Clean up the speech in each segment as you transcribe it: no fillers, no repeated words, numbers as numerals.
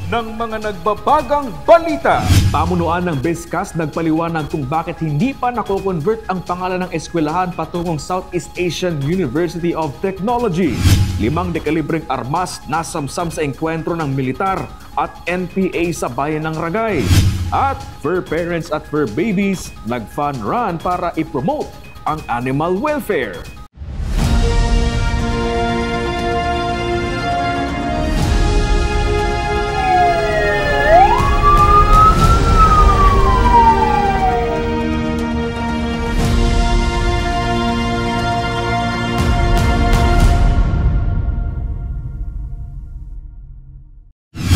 ng mga nagbabagang balita. Pamunuan ng BISCAS nagpaliwanag kung bakit hindi pa nako-convert ang pangalan ng eskwelahan patungong Southeast Asian University of Technology. 5 dekalibreng armas nasamsam sa engkwentro ng militar at NPA sa bayan ng Ragay. At fur parents at fur babies nag-fun run para i-promote ang animal welfare.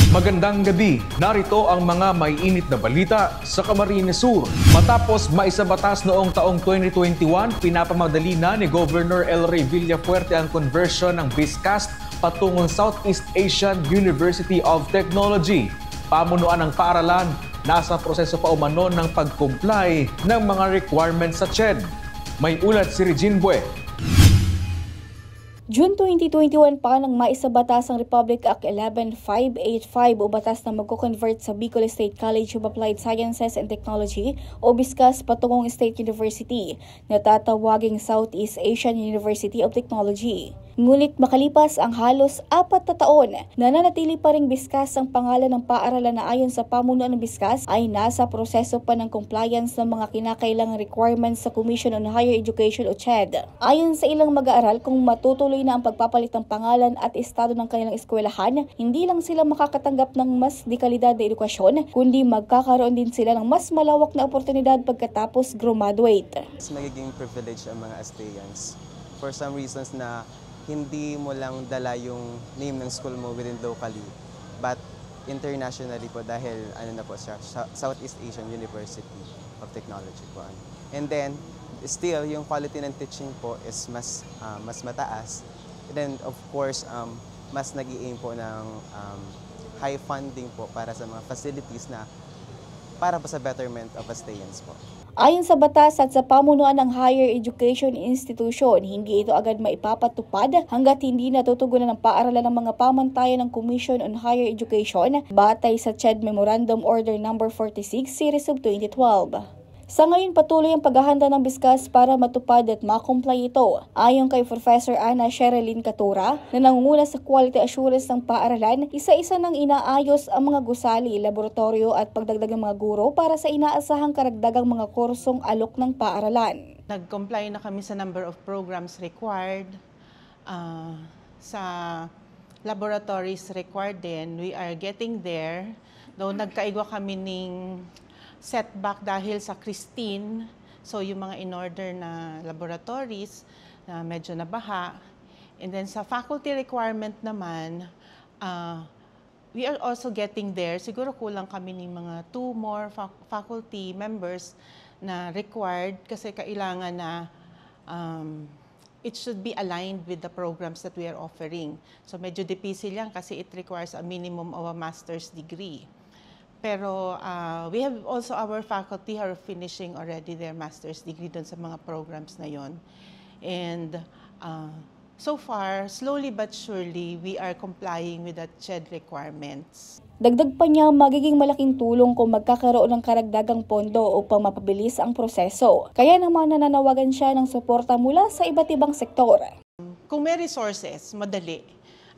Magandang gabi. Narito ang mga maiinit na balita sa Camarines Sur. Matapos maisabatas noong taong 2021, pinapamadali na ni Governor El Rey Villafuerte ang conversion ng BISCAS patungong Southeast Asian University of Technology. Pamunuan ng paaralan, nasa proseso pa umano ng pag-comply ng mga requirements sa CHED. May ulat si Regine Bue. June 2021 pa nang maisabatas ang Republic Act 11585 o batas na magko-convert sa Bicol State College of Applied Sciences and Technology o BISCAS patungong State University na tatawaging Southeast Asian University of Technology. Ngunit makalipas ang halos 4 na taon, nananatili pa ring BISCAS ang pangalan ng paaralan na ayon sa pamunuan ng BISCAS ay nasa proseso pa ng compliance ng mga kinakailangang requirements sa Commission on Higher Education o CHED. Ayon sa ilang mag-aaral, kung matutuloy na ang pagpapalit ng pangalan at estado ng kanilang eskwelahan, hindi lang sila makakatanggap ng mas dekalidad na edukasyon, kundi magkakaroon din sila ng mas malawak na oportunidad pagkatapos graduate. Magiging privilege ang mga Astayans for some reasons na hindi mo lang dala yung name ng school mo within locally, but internationally po dahil ano na po siya, Southeast Asian University of Technology po. And then, still, yung quality ng teaching po is mas mataas. And then, of course, mas nag-i-aim po ng high funding po para sa mga facilities na para po sa betterment of Astayans po. Ayon sa batas at sa pamunuan ng higher education institution, hindi ito agad maipapatupad hanggat hindi natutugunan ng paaralan ng mga pamantayan ng Commission on Higher Education batay sa CHED Memorandum Order No. 46 Series of 2012. Sa ngayon, patuloy ang paghahanda ng BISCAS para matupad at makomply ito. Ayon kay Professor Ana Sherilyn Catura, na nangunguna sa quality assurance ng paaralan, isa-isa nang inaayos ang mga gusali, laboratorio at pagdagdag ng mga guro para sa inaasahang karagdagang mga kursong alok ng paaralan. Nag-comply na kami sa number of programs required. Sa laboratories required din, we are getting there. Though nagkaigwa kami ng setback dahil sa Christine, so yung mga in-order na laboratories na medyo nabaha. And then sa faculty requirement naman, we are also getting there. Siguro kulang kami ng mga 2 more faculty members na required kasi kailangan na it should be aligned with the programs that we are offering. So medyo difícil yan kasi it requires a minimum of a master's degree. Pero we have also our faculty who are finishing already their master's degree dun sa mga programs na yon. And so far, slowly but surely, we are complying with the CHED requirements. Dagdag pa niya, magiging malaking tulong kung magkakaroon ng karagdagang pondo upang mapabilis ang proseso. Kaya naman nananawagan siya ng suporta mula sa iba't ibang sektor. Kung may resources, madali.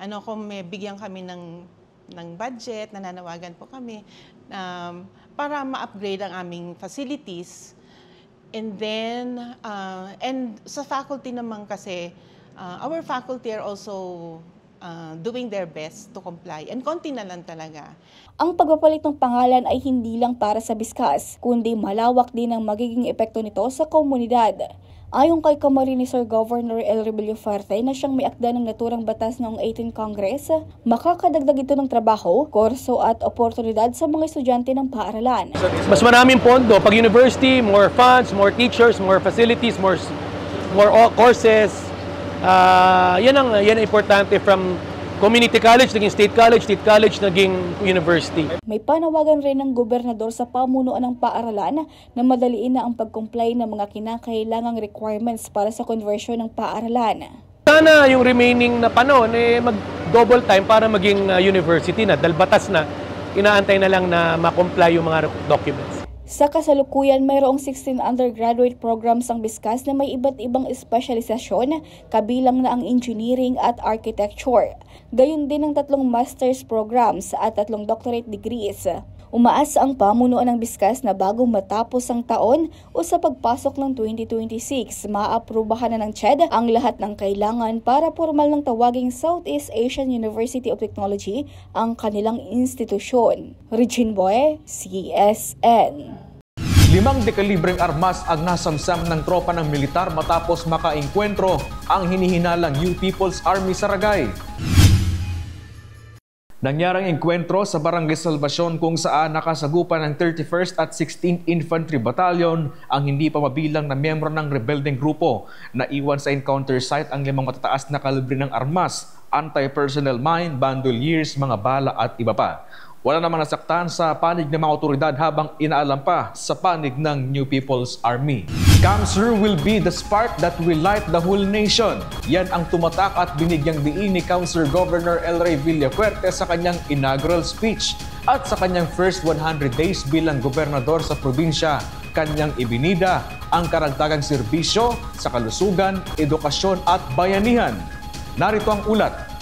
Kung may bigyan kami ng budget, nananawagan po kami para ma-upgrade ang aming facilities. And then, and sa faculty naman kasi, our faculty are also doing their best to comply. And konti na lang talaga. Ang pagpapalit ng pangalan ay hindi lang para sa BISCAS, kundi malawak din ang magiging epekto nito sa komunidad. Ayon kay Camarines Sur Governor El Rey Villafuerte na siyang may akda ng naturang batas noong 18th Congress, makakadagdag ito ng trabaho, kurso at oportunidad sa mga estudyante ng paaralan. Mas maraming pondo. Pag university, more funds, more teachers, more facilities, more courses. Yan ang importante from community college, naging state college, naging university. May panawagan rin ng gobernador sa pamunuan ng paaralan na madaliin na ang pag-comply ng mga kinakailangang requirements para sa conversion ng paaralan. Sana yung remaining na panahon mag-double time para maging university na, dahil batas na. inaantay na lang na ma-comply yung mga documents. Sa kasalukuyan, mayroong 16 undergraduate programs ang Biskas na may iba't ibang espesyalisasyon, kabilang na ang engineering at architecture. Gayon din ang 3 master's programs at 3 doctorate degrees. Umaasa ang pamunuan ng Biskas na bago matapos ang taon o sa pagpasok ng 2026, maaprubahan na ng CHED ang lahat ng kailangan para formal ng tawaging Southeast Asian University of Technology ang kanilang institusyon. Regine Boy, CSN. 5 dekalibreng armas ang nasamsam ng tropa ng militar matapos makaengkwentro ang hinihinalang New People's Army Saragay. Nangyarang engkwentro sa Barangay Salvacion kung saan nakasagupan ng 31st at 16th Infantry Battalion ang hindi pa mabilang na miyembro ng rebeldeng grupo. Naiwan sa encounter site ang 5 matataas na kalibre ng armas, anti-personnel mine, bandoliers, mga bala at iba pa. Wala namang nasaktan sa panig ng mga otoridad habang inaalam pa sa panig ng New People's Army. Camsur will be the spark that will light the whole nation. Yan ang tumatak at binigyang diin ni Councilor Governor El Rey Villafuerte sa kanyang inaugural speech at sa kanyang first 100 days bilang gobernador sa probinsya. Kanyang ibinida ang karagdagang serbisyo sa kalusugan, edukasyon at bayanihan. Narito ang ulat.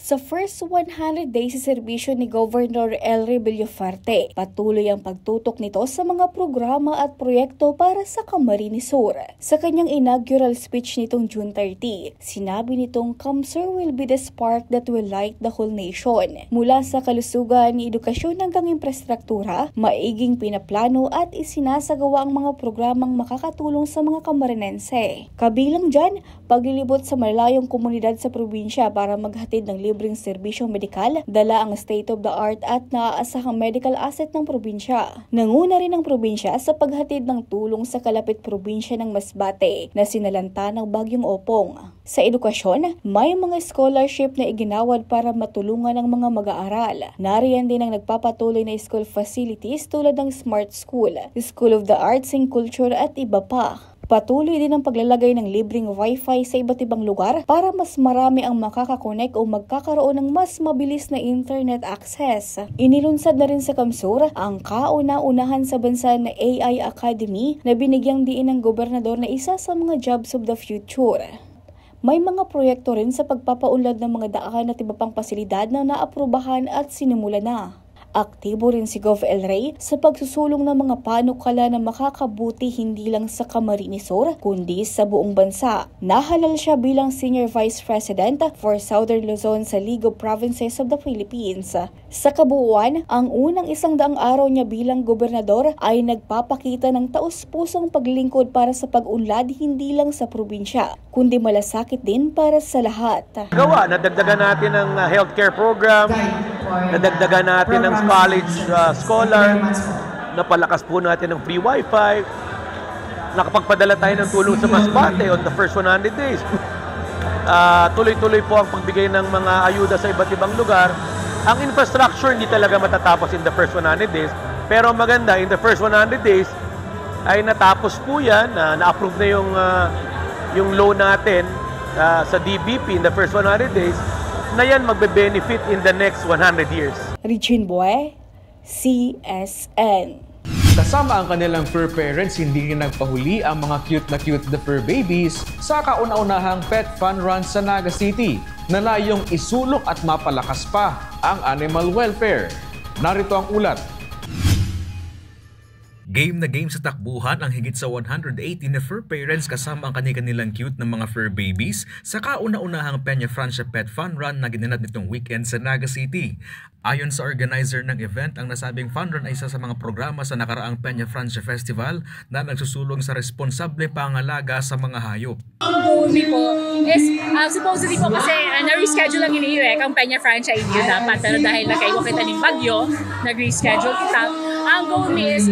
Sa first 100 days sa serbisyo ni Governor El Rey Villafuerte, patuloy ang pagtutok nito sa mga programa at proyekto para sa Camarines Sur. Sa kanyang inaugural speech nitong June 30, sinabi nitong Camsur will be the spark that will light the whole nation. Mula sa kalusugan, edukasyon hanggang infrastruktura, maiging pinaplano at isinasagawa ang mga programang makakatulong sa mga Camarinense. Kabilang dyan, paglilibot sa malayong komunidad sa probinsya para maghatid ng libreng serbisyong medikal, dala ang state-of-the-art at naaasahang medical asset ng probinsya. Nanguna rin ang probinsya sa paghatid ng tulong sa kalapit probinsya ng Masbate na sinalanta ng Bagyong Opong. Sa edukasyon, may mga scholarship na iginawad para matulungan ang mga mag-aaral. Nariyan din ang nagpapatuloy na school facilities tulad ng Smart School, School of the Arts and Culture at iba pa. Patuloy din ang paglalagay ng libreng Wi-Fi sa iba't ibang lugar para mas marami ang makakakonek o magkakaroon ng mas mabilis na internet access. Inilunsad na rin sa Camsur ang kauna-unahan sa bansa na AI Academy na binigyang diin ng gobernador na isa sa mga jobs of the future. May mga proyekto rin sa pagpapaunlad ng mga daan at iba pang pasilidad na naaprubahan at sinimula na. Aktibo rin si Gov. El Rey sa pagsusulong ng mga panukala na makakabuti hindi lang sa Camarines Sur, kundi sa buong bansa. Nahalal siya bilang Senior Vice President for Southern Luzon sa League of Provinces of the Philippines. Sa kabuuan, ang unang 100 araw niya bilang gobernador ay nagpapakita ng taus-pusong paglingkod para sa pag-unlad hindi lang sa probinsya, kundi malasakit din para sa lahat. Nadagdagan natin ang healthcare program, nadagdagan natin ng college scholar, napalakas po natin ng free wifi, nakapagpadala tayo ng tulong sa Masbate on the first 100 days. Tuloy-tuloy po ang pagbigay ng mga ayuda sa iba't ibang lugar. Ang infrastructure hindi talaga matatapos in the first 100 days, pero maganda, in the first 100 days ay natapos po yan, na-approve na yung loan natin sa DBP in the first 100 days, na yan magbe-benefit in the next 100 years. Regine Boy, CSN. Kasama ang kanilang fur parents, hindi rin nagpahuli ang mga cute na fur babies sa kauna-unahang pet fun run sa Naga City na layong isulong at mapalakas pa ang animal welfare. Narito ang ulat. Game na game sa takbuhan ang higit sa 180 na fur parents kasama ang kanilang cute na mga fur babies sa kauna-unahang Peña Francia Pet Fun Run na ginanap nitong weekend sa Naga City. Ayon sa organizer ng event, ang nasabing fun run ay isa sa mga programa sa nakaraang Peña Francia Festival na nagsusulong sa responsable pangalaga sa mga hayop. Ang goal po is, supposedly po kasi na-reschedule ang iniiwek ang Peña Francia India dapat, pero dahil nakaiwa kita ng bagyo, nag-reschedule kita. Ang goal is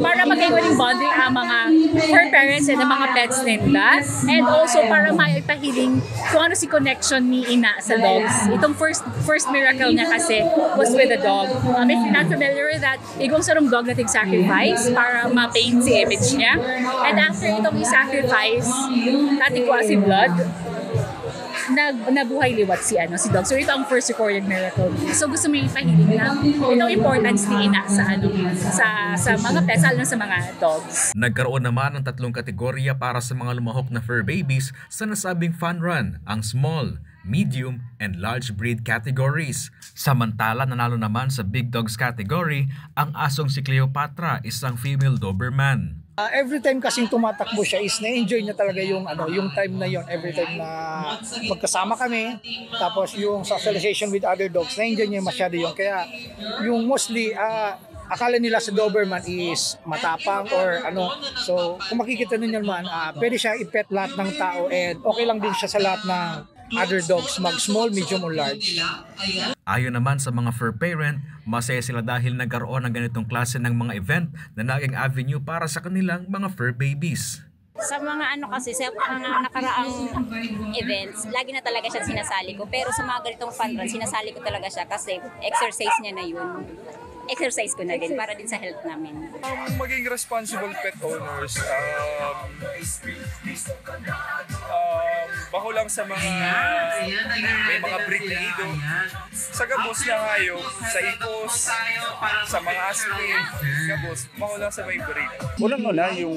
para magkaiwa ng bonding ang mga fur parents and ang mga pets nila, and also para maipahiling kung ano si connection ni ina sa dogs. Itong first miracle niya kasi was with a dog. If you're not familiar with that, igong sarong dog nating sacrifice para ma-paint si image niya. And after itong i-sacrifice, natin ko si blood, nabuhay liwat si Dog. So ito ang first recorded miracle. So gusto mo yung ipahiling na itong importance ni ina sa mga pets, lalo na sa mga dogs. Nagkaroon naman ng 3 kategorya para sa mga lumahok na fur babies sa nasabing fun run, ang small, medium, and large breed categories. Samantala, nanalo naman sa big dogs category ang asong si Cleopatra, isang female Doberman. Every time kasing tumatakbo siya is na-enjoy niya talaga yung time na yon. Every time na magkasama kami, tapos yung socialization with other dogs, na-enjoy niya masyado yun. Kaya yung mostly akala nila sa Doberman is matapang or So kung makikita ninyo naman, pwede siya i-pet lahat ng tao and okay lang din siya sa lahat ng other dogs, mag-small, medium, or large. Ayon naman sa mga fur parent, masaya sila dahil nagkaroon ng ganitong klase ng mga event na naging avenue para sa kanilang mga fur babies. Sa mga sa mga nakaraang events, lagi na talaga siya sinasali ko. Pero sa mga ganitong fun run, sinasali ko talaga siya kasi exercise niya na yun. Exercise ko na din para din sa health namin. Maging responsible pet owners, baho lang sa mga may mga breed na ido, sa gabos na hayop, sa ikos, sa mga aswang, gabos, baho lang sa may breed. Unang-una yung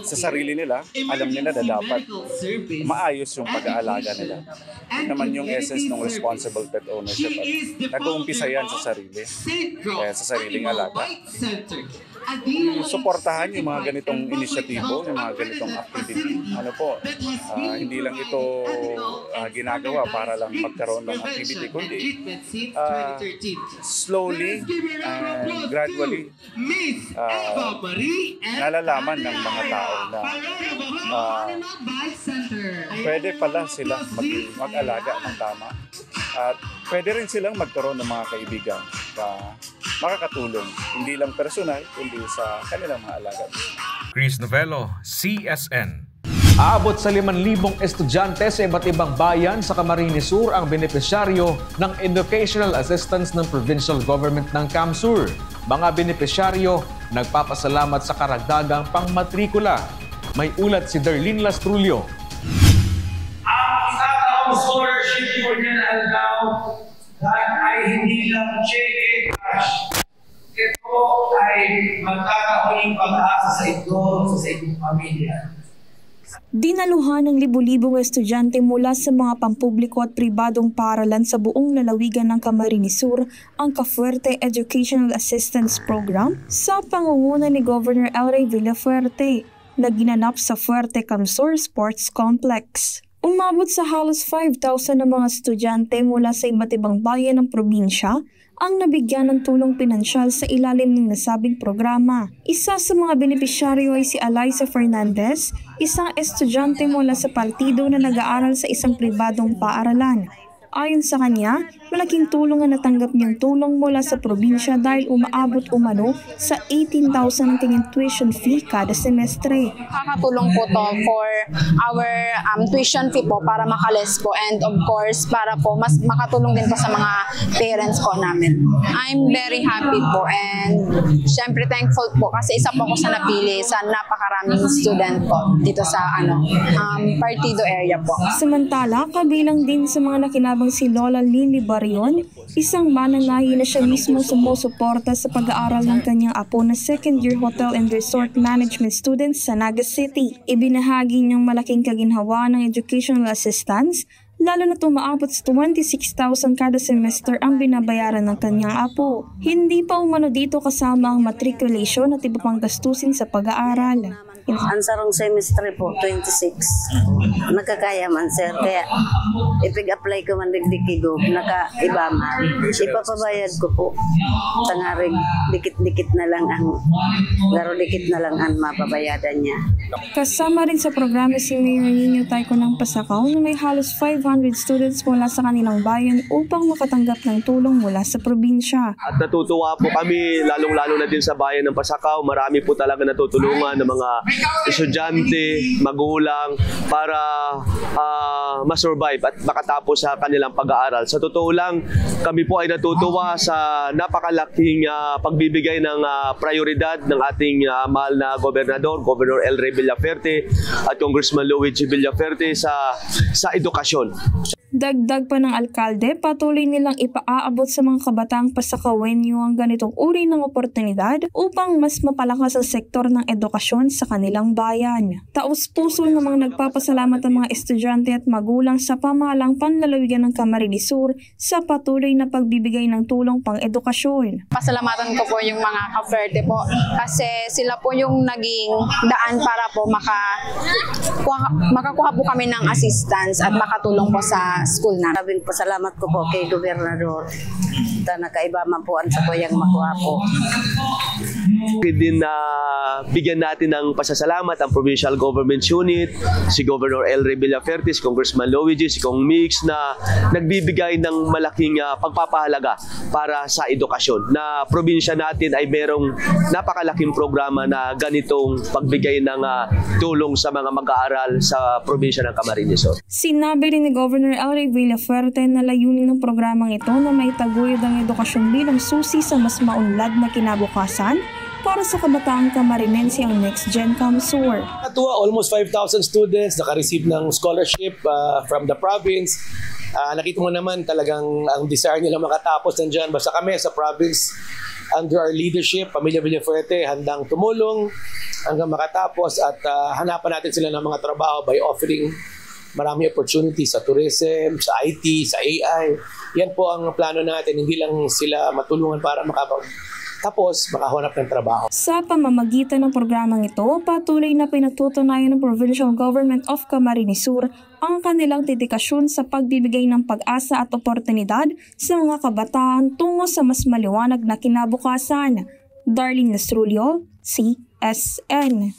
sa sarili nila, alam nila na dapat maayos yung pag-aalaga nila. Yun naman yung essence ng responsible pet ownership. At nag-uumpisa yan sa sarili. Sa sariling alaga. Suportahan yung mga ganitong inisyatibo, yung mga ganitong activity. Hindi lang ito ginagawa para lang magkaroon ng activity, kundi slowly and gradually nalalaman ng mga tao na pwede pala sila mag-alaga ng tama at pwede rin silang magkaroon ng mga kaibigan na makakatulong, hindi lang personal, kundi sa kanilang mga alaga. Chris Novello, CSN. Aabot sa 5,000 estudyante sa iba't ibang bayan sa Camarines Sur ang benepisyaryo ng Educational Assistance ng Provincial Government ng Camsur. Mga benepisyaryo nagpapasalamat sa karagdagang pangmatrikula. May ulat si Darlene Lastrulio. Ang isang scholarship po niya na aldaw ay hindi lang cheque cash. Ito ay magkakahuling pag-asa sa inyong pamilya. Dinaluhan ng libu-libong estudyante mula sa mga pampubliko at pribadong paaralan sa buong lalawigan ng Camarines Sur ang Ka-Fuerte Educational Assistance Program sa pangunguna ni Governor Elray Villafuerte na ginanap sa Fuerte Camsur Sports Complex. Umabot sa halos 5,000 na mga estudyante mula sa iba't ibang bayan ng probinsya ang nabigyan ng tulong pinansyal sa ilalim ng nasabing programa. Isa sa mga benepisyaryo ay si Eliza Fernandez, isang estudyante mula sa partido na nag-aaral sa isang pribadong paaralan. Ayon sa kanya, malaking tulong ang natanggap niyang tulong mula sa probinsya dahil umaabot umano sa 18,000 tingin tuition fee kada semestre. Nakakatulong po to for our tuition fee po para makales po and of course para po mas makatulong din po sa mga parents po namin. I'm very happy po and syempre thankful po kasi isa po ako sa napili sa napakaraming student po dito sa partido area po. Samantala, kabilang din sa mga nakinabang si Lola Lily Barion, isang mananahi na siya mismo sumusuporta sa pag-aaral ng kanyang apo na second-year hotel and resort management student sa Naga City. Ibinahagi niyang malaking kaginhawa ng educational assistance, lalo na tumaabot sa 26,000 kada semester ang binabayaran ng kanyang apo. Hindi pa umano dito kasama ang matriculation at iba pang gastusin sa pag-aaral. Ang sarong semestre po, 26. Nakakaya man, sir. Kaya ipig-apply ko man digdikigo, naka-iba man. Ipapabayad ko po. Tangarig, dikit-dikit na lang ang, laro dikit na lang ang mapabayadan niya. Kasama rin sa programa si Mayor Nino Tayco ng Pasakaw na may halos 500 students mula sa kanilang bayan upang makatanggap ng tulong mula sa probinsya. At natutuwa po kami, lalong-lalo na din sa bayan ng Pasakaw. Marami po talaga natutulungan ng mga estudyante, magulang para masurvive at makatapos sa kanilang pag-aaral. Sa totoo lang, kami po ay natutuwa sa napakalaking pagbibigay ng prioridad ng ating mahal na gobernador, Governor Elray Villafuerte at Congressman Luigi Villafuerte sa edukasyon. Dagdag pa ng alkalde, patuloy nilang ipaaabot sa mga kabataang pasakawenyo ang ganitong uri ng oportunidad upang mas mapalakas ang sektor ng edukasyon sa kanilang bayan. Taos-puso namang nagpapasalamat ang mga estudyante at magulang sa pamahalang panlalawigan ng Camarines Sur sa patuloy na pagbibigay ng tulong pang-edukasyon. Pasalamatan ko po yung mga ka-Ferte po kasi sila po yung naging daan para po makakuha po kami ng assistance at makatulong po sa school na. Sabing pasalamat ko po kay Gobernador na nakaibaman po ang sa kuyang makuha po. Din na bigyan natin ng pasasalamat ang Provincial Government Unit, si Governor El Rey Villaferte, si Congressman Luigi, si Kong Mix na nagbibigay ng malaking pagpapahalaga para sa edukasyon. Na probinsya natin ay merong napakalaking programa na ganitong pagbigay ng tulong sa mga mag-aaral sa probinsya ng Camarines Sur. Sinabi rin ni Governor El Rey Villaferte na layunin ng programang ito na may taguyod ang edukasyon bilang susi sa mas maunlad na kinabukasan para sa kabataang Camarinense ang Next Gen CamSur. Natuwa, almost 5,000 students naka-receive ng scholarship from the province. Nakita mo naman talagang ang desire nila makatapos nandyan. Basta kami sa province, under our leadership, Pamilya Villafuerte, handang tumulong hanggang makatapos at hanapan natin sila ng mga trabaho by offering marami opportunities sa tourism, sa IT, sa AI. Yan po ang plano natin, hindi lang sila matulungan para tapos makahanap ng trabaho. Sa pamamagitan ng programang ito, patuloy na pinatutunayan ng Provincial Government of Camarines Sur ang kanilang dedikasyon sa pagbibigay ng pag-asa at oportunidad sa mga kabataan tungo sa mas maliwanag na kinabukasan. Darlene Lastrulio, CSN.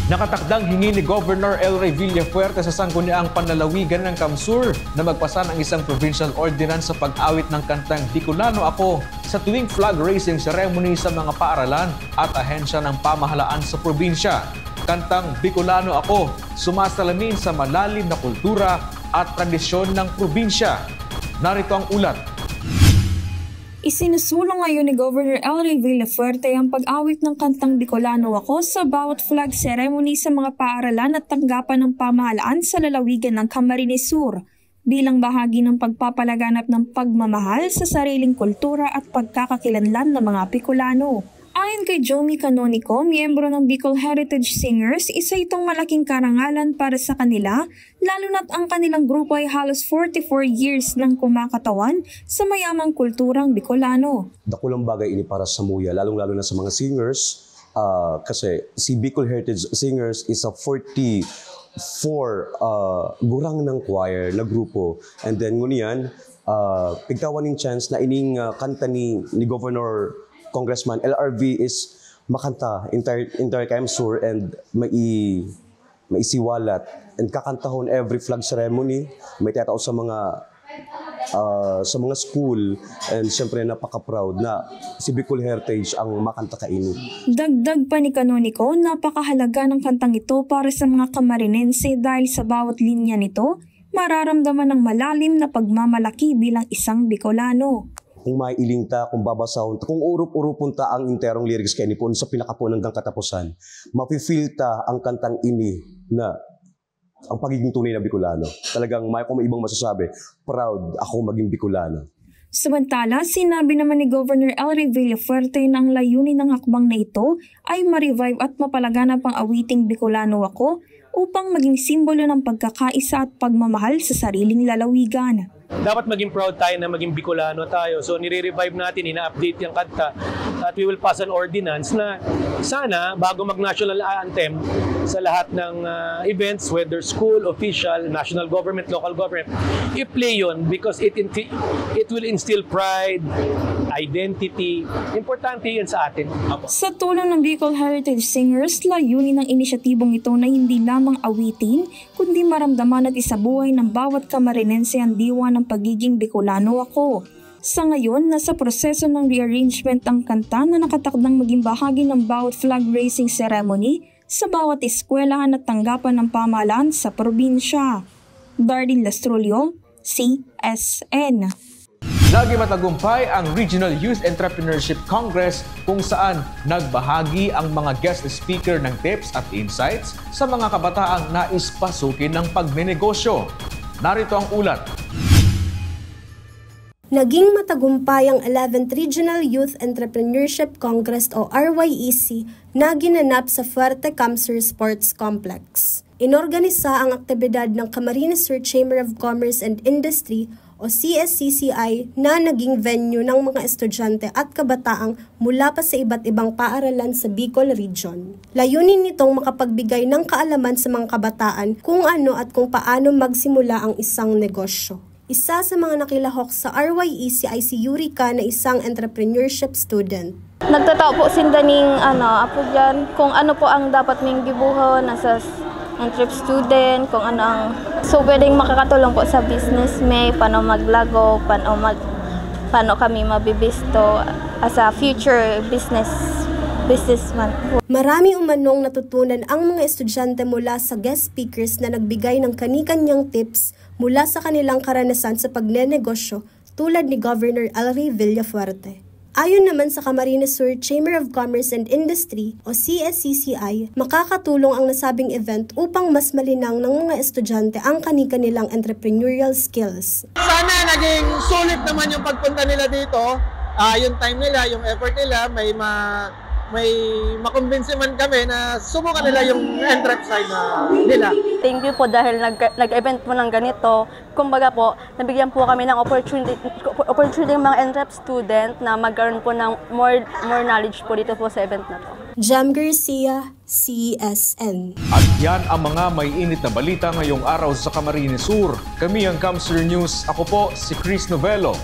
Nakatakdang hingi ni Governor El Rey Villafuerte sa sangguniang panlalawigan ng CamSur na magpasa ng isang provincial ordinance sa pag-awit ng kantang Bicolano Ako sa tuwing flag raising ceremony sa mga paaralan at ahensya ng pamahalaan sa probinsya. Kantang Bicolano Ako sumasalamin sa malalim na kultura at tradisyon ng probinsya. Narito ang ulat. Isinusulong ngayon ni Governor El Rey Villafuerte ang pag-awit ng kantang Bicolano Ako sa bawat flag ceremony sa mga paaralan at tanggapan ng pamahalaan sa lalawigan ng Camarines Sur bilang bahagi ng pagpapalaganap ng pagmamahal sa sariling kultura at pagkakakilanlan ng mga Bicolano. Ayon kay Jomi Canonico, miyembro ng Bicol Heritage Singers, isa itong malaking karangalan para sa kanila, lalo na't ang kanilang grupo ay halos 44 years nang kumakatawan sa mayamang kulturang Bicolano. Dakulang bagay ini para sa Muya, lalong-lalo na sa mga singers, kasi si Bicol Heritage Singers is a 44 gurang ng choir na grupo. And then ngunyan, pigtawan ng chance na ining kanta ni Governor Congressman LRV is makanta entire CamSur and maisiwalat and kakantahon every flag ceremony. May tiyatao sa mga school and siyempre napaka-proud na si Bicol Heritage ang makanta kaini. Dagdag pa ni Canonico, napakahalaga ng kantang ito para sa mga Camarinense dahil sa bawat linya nito, mararamdaman ng malalim na pagmamalaki bilang isang Bicolano. Kung maiiling ta, kung babasahon ta, kung urup-urupon ta ang interong lyrics kay nipon sa pinakapon hanggang katapusan, mapifeel ta ang kantang ini na ang pagiging tunay na Bicolano. Talagang may akong ibang masasabi, proud ako maging Bicolano. Samantala, sinabi naman ni Governor El Rey Villafuerte na ang layunin ng hakbang na ito ay ma-revive at mapalaganap ang awiting Bicolano Ako upang maging simbolo ng pagkakaisa at pagmamahal sa sariling lalawigan. Dapat maging proud tayo na maging Bicolano tayo. So nire-revive natin, ina-update yung kanta at we will pass an ordinance na sana bago mag-national anthem sa lahat ng events, whether school, official, national government, local government, i-play yun because it will instill pride, identity. Importante yun sa atin. Sa tulong ng Bicol Heritage Singers, layunin ng inisyatibong ito na hindi lamang awitin, kundi maramdaman at isabuhay ng bawat Camarinense ang diwa ng pagiging Bicolano Ako. Sa ngayon, nasa proseso ng rearrangement ang kanta na nakatakdang maging bahagi ng bawat flag raising ceremony sa bawat eskwelahan at tanggapan ng pamahalaan sa probinsya. Darlene Lastrulio, CSN. Lagi matagumpay ang Regional Youth Entrepreneurship Congress kung saan nagbahagi ang mga guest speaker ng tips at insights sa mga kabataang nais pasukin ng pagnenegosyo. Narito ang ulat. Naging matagumpay ang 11th Regional Youth Entrepreneurship Congress o RYEC na ginanap sa Fuerte Camsur Sports Complex. Inorganisa ang aktibidad ng Camarines Sur Chamber of Commerce and Industry o CSCCI na naging venue ng mga estudyante at kabataang mula pa sa iba't ibang paaralan sa Bicol Region. Layunin nitong makapagbigay ng kaalaman sa mga kabataan kung ano at kung paano magsimula ang isang negosyo. Isa sa mga nakilahok sa RYEC ay si Yurika na isang entrepreneurship student. Nagtatao po sindaning apo dyan kung ano po ang dapat ming gibuhon nasa entrep student, kung ano ang so pwedeng makakatulong po sa business may paano maglago, paano kami mabibisto as a future businessman. Marami umanong natutunan ang mga estudyante mula sa guest speakers na nagbigay ng kani-kanyang tips mula sa kanilang karanasan sa pagnenegosyo tulad ni Governor Elray Villafuerte. Ayon naman sa Camarines Sur Chamber of Commerce and Industry o CSCCI, makakatulong ang nasabing event upang mas malinang ng mga estudyante ang kani-kanilang entrepreneurial skills. Sana naging sulit naman yung pagpunta nila dito, yung time nila, yung effort nila, may makumbinsi man kami na subukan nila yung entrep side nila. Thank you po dahil nag-event po ng ganito. Kumbaga po, nabigyan po kami ng opportunity ng mga entrep student na magkaroon po ng more knowledge po dito po sa event na to. Jam Garcia, CSN. At yan ang mga may init na balita ngayong araw sa Camarines Sur. Kami ang Camsur News. Ako po si Chris Novelo.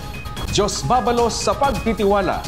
Diyos babalos sa pagtitiwala.